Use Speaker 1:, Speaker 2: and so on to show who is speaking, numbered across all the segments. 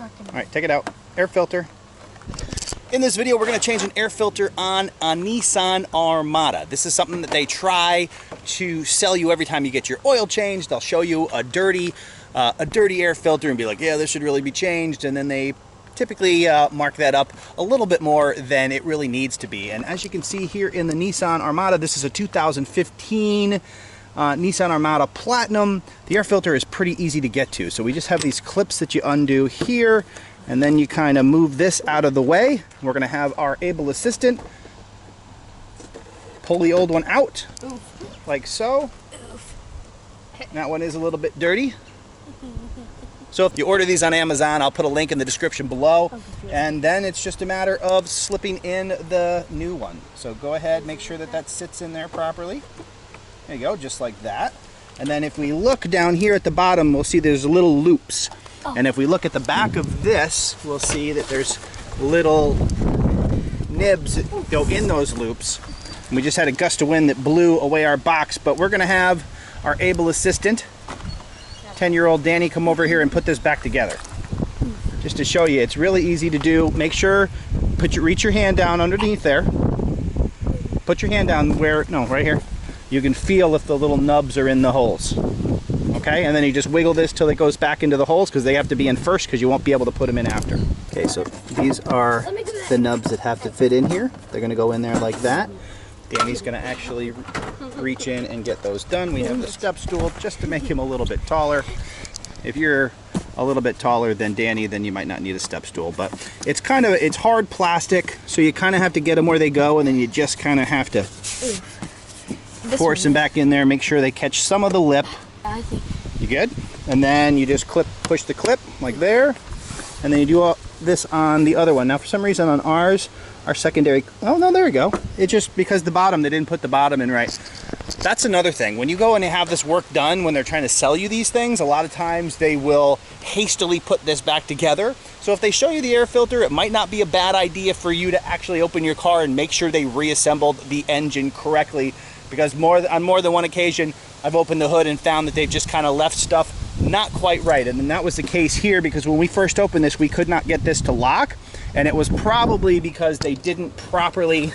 Speaker 1: All right, take it out. Air filter. In this video, we're going to change an air filter on a Nissan Armada. This is something that they try to sell you every time you get your oil changed. They'll show you a dirty air filter and be like, yeah, this should really be changed. And then they typically mark that up a little bit more than it really needs to be. And as you can see here in the Nissan Armada, this is a 2015 Nissan Armada Platinum. The air filter is pretty easy to get to. So we just have these clips that you undo here, and then you kind of move this out of the way. We're going to have our able assistant pull the old one out, like so. That one is a little bit dirty. So if you order these on Amazon, I'll put a link in the description below, and then it's just a matter of slipping in the new one. So go ahead, make sure that that sits in there properly. There you go, just like that. And then if we look down here at the bottom, we'll see there's little loops. And if we look at the back of this, we'll see that there's little nibs that go in those loops. And we just had a gust of wind that blew away our box, but we're gonna have our able assistant, 10-year-old Danny, come over here and put this back together. Just to show you, it's really easy to do. Make sure, reach your hand down underneath there. Put your hand down where, no, right here. You can feel if the little nubs are in the holes. Okay, and then you just wiggle this till it goes back into the holes, because they have to be in first because you won't be able to put them in after. Okay, so these are the nubs that have to fit in here. They're going to go in there like that. Danny's going to actually reach in and get those done. We have the step stool just to make him a little bit taller. If you're a little bit taller than Danny, then you might not need a step stool, but it's hard plastic, so you kind of have to get them where they go, and then you just kind of have to force them back in there, make sure they catch some of the lip. You good? And then you just push the clip like there, and then you do all this on the other one. Now for some reason on ours, our secondary, oh no, there we go. It's just because the bottom, they didn't put the bottom in right. That's another thing. When you go and have this work done, when they're trying to sell you these things, a lot of times they will hastily put this back together. So if they show you the air filter, it might not be a bad idea for you to actually open your car and make sure they reassembled the engine correctly, because on more than one occasion, I've opened the hood and found that they've just kind of left stuff not quite right. And then that was the case here, because when we first opened this, we could not get this to lock. And it was probably because they didn't properly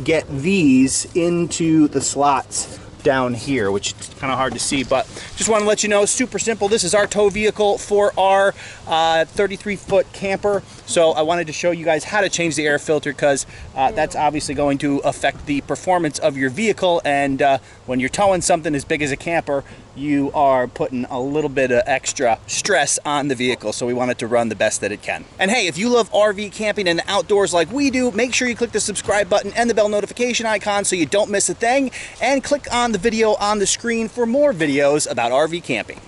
Speaker 1: get these into the slots down here, which is kind of hard to see, but just want to let you know, super simple. This is our tow vehicle for our 33-foot camper. So I wanted to show you guys how to change the air filter, because that's obviously going to affect the performance of your vehicle. And when you're towing something as big as a camper, you are putting a little bit of extra stress on the vehicle. So we want it to run the best that it can. And hey, if you love RV camping and outdoors like we do, make sure you click the subscribe button and the bell notification icon so you don't miss a thing. And click on the video on the screen for more videos about RV camping.